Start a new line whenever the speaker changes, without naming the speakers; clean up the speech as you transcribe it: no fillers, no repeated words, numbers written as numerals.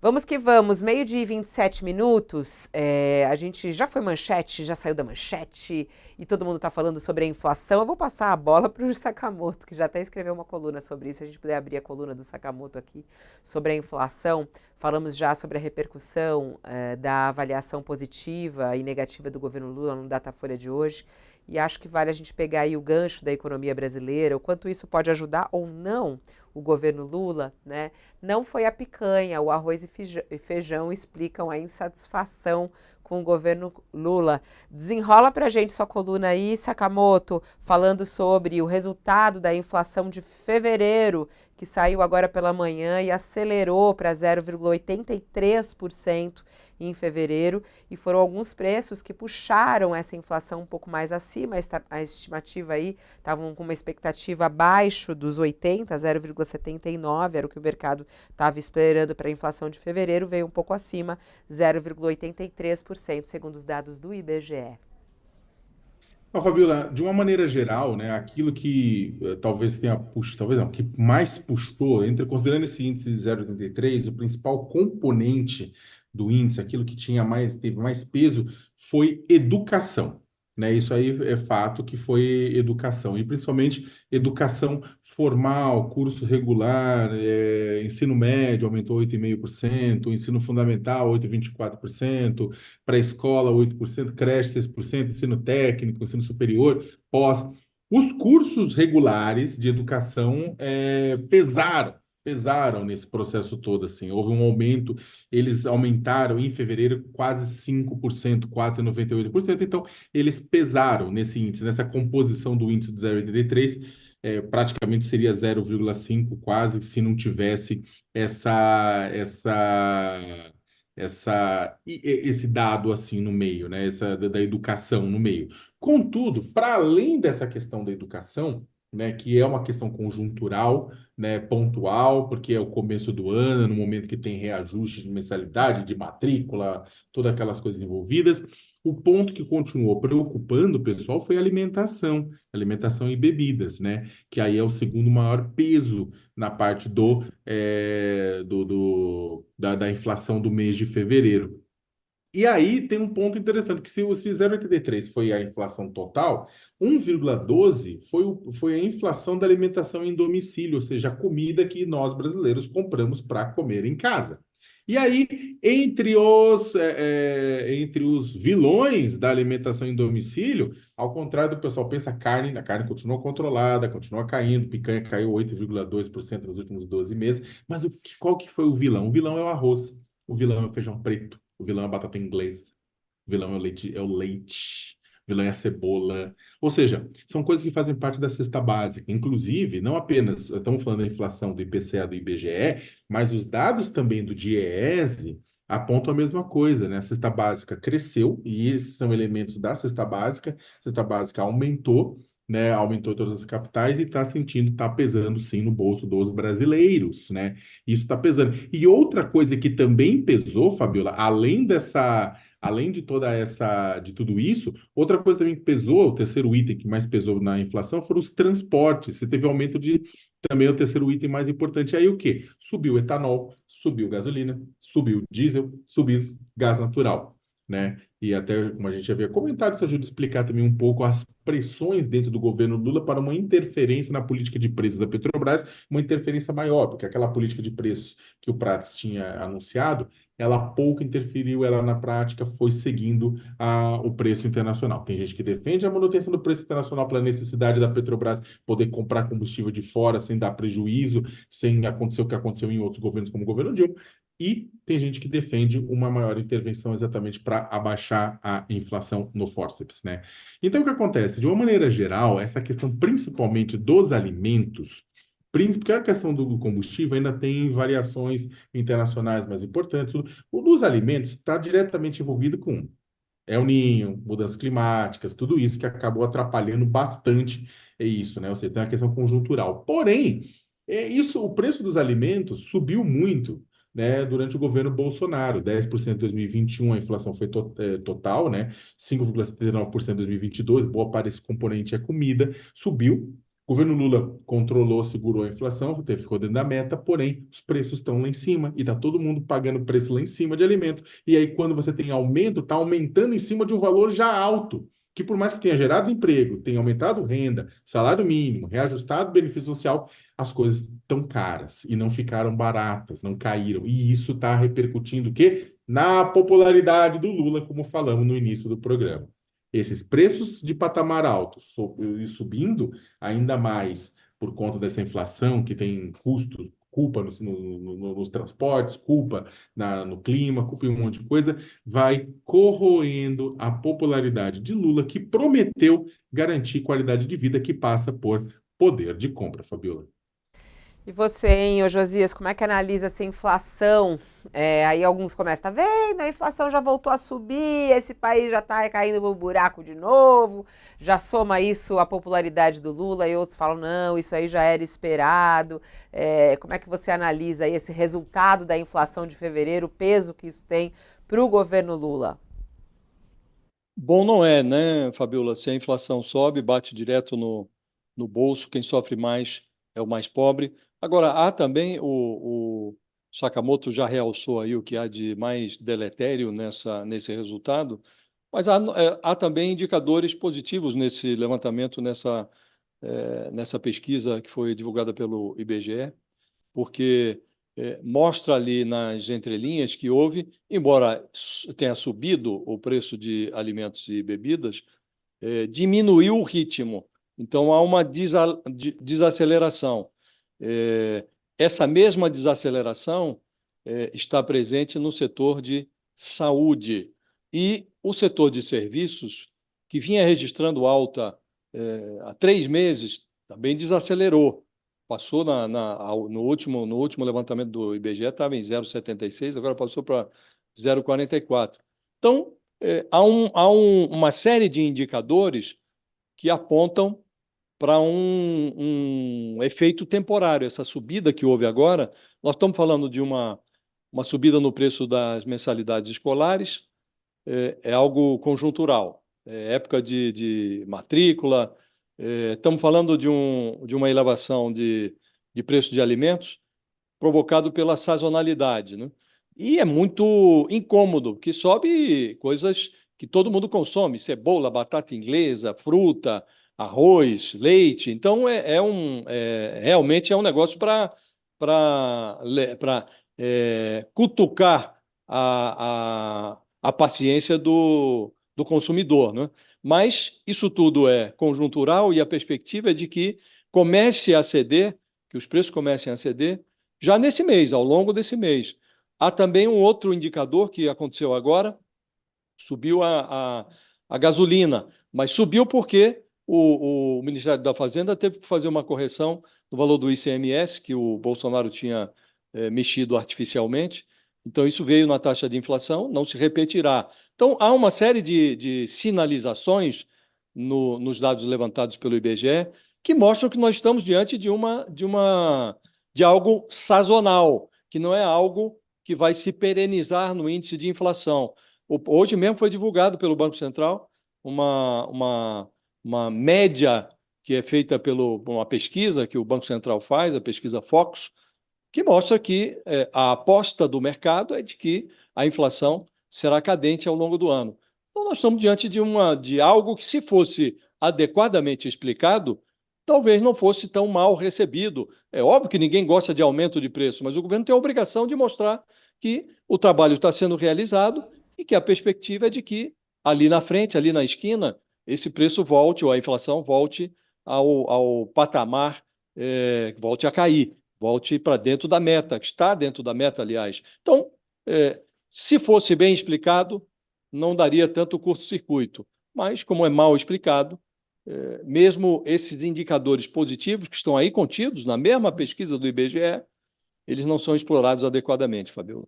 Vamos que vamos, meio-dia e 27 minutos. A gente já foi manchete, já saiu da manchete e todo mundo está falando sobre a inflação. Eu vou passar a bola para o Sakamoto, que já até escreveu uma coluna sobre isso. A gente puder abrir a coluna do Sakamoto aqui sobre a inflação. Falamos já sobre a repercussão da avaliação positiva e negativa do governo Lula no Datafolha de hoje. E acho que vale a gente pegar aí o gancho da economia brasileira, o quanto isso pode ajudar ou não o governo Lula, né? Não foi a picanha, o arroz e feijão explicam a insatisfação com o governo Lula. Desenrola pra gente sua coluna aí, Sakamoto, falando sobre o resultado da inflação de fevereiro, que saiu agora pela manhã e acelerou para 0,83% em fevereiro, e foram alguns preços que puxaram essa inflação um pouco mais acima. A estimativa aí estavam com uma expectativa abaixo dos 80, 0,79 era o que o mercado estava esperando para a inflação de fevereiro, veio um pouco acima, 0,83%, segundo os dados do IBGE.
Fabiola, de uma maneira geral, né, aquilo que talvez tenha puxado, talvez não, que mais puxou, considerando esse índice de 0,83, o principal componente do índice, aquilo que teve mais peso, foi educação, né? Isso aí é fato que foi educação, e principalmente educação formal, curso regular, ensino médio aumentou 8,5%, ensino fundamental 8,24%, pré-escola 8%, creche 6%, ensino técnico, ensino superior, pós. Os cursos regulares de educação pesaram nesse processo todo, assim. Houve um aumento, eles aumentaram em fevereiro quase 5%, 4,98%, então eles pesaram nesse índice, nessa composição do índice de 0,83, praticamente seria 0,5 quase, se não tivesse essa, essa esse dado assim no meio, né? Essa da educação no meio. Contudo, para além dessa questão da educação, né, que é uma questão conjuntural, né, pontual, porque é o começo do ano, no momento que tem reajuste de mensalidade, de matrícula, todas aquelas coisas envolvidas. O ponto que continuou preocupando o pessoal foi a alimentação e bebidas, né? Que aí é o segundo maior peso na parte da inflação do mês de fevereiro. E aí tem um ponto interessante, que se 0,83 foi a inflação total, 1,12 foi a inflação da alimentação em domicílio, ou seja, a comida que nós brasileiros compramos para comer em casa. E aí, entre os vilões da alimentação em domicílio, ao contrário do pessoal pensa, a carne continua controlada, continua caindo, picanha caiu 8,2% nos últimos 12 meses, mas qual que foi o vilão? O vilão é o arroz, o vilão é o feijão preto, o vilão é a batata inglesa. O vilão é o leite. O vilão é a cebola. Ou seja, são coisas que fazem parte da cesta básica. Inclusive, não apenas estamos falando da inflação do IPCA do IBGE, mas os dados também do DIEESE apontam a mesma coisa, né? A cesta básica cresceu, e esses são elementos da cesta básica. A cesta básica aumentou, né? Aumentou em todas as capitais e está pesando sim no bolso dos brasileiros, né? Isso está pesando. E outra coisa que também pesou, Fabiola, além de de tudo isso, outra coisa também que pesou, o terceiro item que mais pesou na inflação foram os transportes. Você teve aumento de também o terceiro item mais importante. Aí o quê? Subiu o etanol, subiu gasolina, subiu diesel, subiu gás natural, né? E até, como a gente havia comentado, isso ajuda a explicar também um pouco as pressões dentro do governo Lula para uma interferência na política de preços da Petrobras, uma interferência maior, porque aquela política de preços que o Prats tinha anunciado, ela pouco interferiu, ela na prática foi seguindo o preço internacional. Tem gente que defende a manutenção do preço internacional pela necessidade da Petrobras poder comprar combustível de fora sem dar prejuízo, sem acontecer o que aconteceu em outros governos, como o governo Dilma. E tem gente que defende uma maior intervenção exatamente para abaixar a inflação no fórceps, né? Então, o que acontece? De uma maneira geral, essa questão principalmente dos alimentos, porque a questão do combustível ainda tem variações internacionais mais importantes. O dos alimentos está diretamente envolvido com El Niño, mudanças climáticas, tudo isso que acabou atrapalhando bastante isso, né? Ou seja, tem uma questão conjuntural. Porém, o preço dos alimentos subiu muito, né, durante o governo Bolsonaro, 10% em 2021, a inflação foi total, né? 5,79% em 2022, boa parte desse componente é comida, subiu. O governo Lula controlou, segurou a inflação, ficou dentro da meta, porém os preços estão lá em cima e está todo mundo pagando preço lá em cima de alimento. E aí, quando você tem aumento, está aumentando em cima de um valor já alto, que por mais que tenha gerado emprego, tenha aumentado renda, salário mínimo, reajustado benefício social, as coisas estão caras e não ficaram baratas, não caíram. E isso está repercutindo o quê? Na popularidade do Lula, como falamos no início do programa. Esses preços de patamar alto e subindo ainda mais por conta dessa inflação que tem custo, culpa nos transportes, culpa no clima, culpa em um monte de coisa, vai corroendo a popularidade de Lula, que prometeu garantir qualidade de vida que passa por poder de compra, Fabiola.
E você, hein, ô Josias, como é que analisa essa inflação? Aí alguns começam, tá vendo? A inflação já voltou a subir, esse país já tá caindo no buraco de novo, já soma isso à popularidade do Lula, e outros falam, não, isso aí já era esperado. Como é que você analisa aí esse resultado da inflação de fevereiro, o peso que isso tem para o governo Lula?
Bom não é, né, Fabiola? Se a inflação sobe, bate direto no bolso, quem sofre mais é o mais pobre. Agora, há também, o Sakamoto já realçou aí o que há de mais deletério nesse resultado, mas há também indicadores positivos nesse levantamento, nessa pesquisa que foi divulgada pelo IBGE, porque mostra ali nas entrelinhas que houve, embora tenha subido o preço de alimentos e bebidas, diminuiu o ritmo. Então, há uma desaceleração. Essa mesma desaceleração está presente no setor de saúde. E o setor de serviços, que vinha registrando alta há 3 meses, também desacelerou. Passou no último levantamento do IBGE, estava em 0,76, agora passou para 0,44. Então, uma série de indicadores que apontam para um efeito temporário. Essa subida que houve agora, nós estamos falando de uma subida no preço das mensalidades escolares, é algo conjuntural, época de matrícula, estamos falando de uma elevação de preço de alimentos provocado pela sazonalidade, né? E é muito incômodo, que sobe coisas que todo mundo consome, cebola, batata inglesa, fruta, arroz, leite. Então, realmente é um negócio para cutucar a paciência do consumidor, né? Mas isso tudo é conjuntural e a perspectiva é de que comece a ceder, que os preços comecem a ceder já nesse mês, ao longo desse mês. Há também um outro indicador que aconteceu agora, subiu a gasolina, mas subiu porque o Ministério da Fazenda teve que fazer uma correção no valor do ICMS, que o Bolsonaro tinha mexido artificialmente. Então, isso veio na taxa de inflação, não se repetirá. Então, há uma série de sinalizações nos dados levantados pelo IBGE que mostram que nós estamos diante de algo sazonal, que não é algo que vai se perenizar no índice de inflação. Hoje mesmo foi divulgado pelo Banco Central uma média que é feita uma pesquisa que o Banco Central faz, a pesquisa Focus, que mostra que a aposta do mercado é de que a inflação será cadente ao longo do ano. Então, nós estamos diante de algo que, se fosse adequadamente explicado, talvez não fosse tão mal recebido. É óbvio que ninguém gosta de aumento de preço, mas o governo tem a obrigação de mostrar que o trabalho está sendo realizado e que a perspectiva é de que ali na frente, ali na esquina, esse preço volte, ou a inflação volte ao patamar, volte a cair, volte para dentro da meta, que está dentro da meta, aliás. Então, se fosse bem explicado, não daria tanto curto-circuito, mas como é mal explicado, mesmo esses indicadores positivos que estão aí contidos na mesma pesquisa do IBGE, eles não são explorados adequadamente, Fabiola.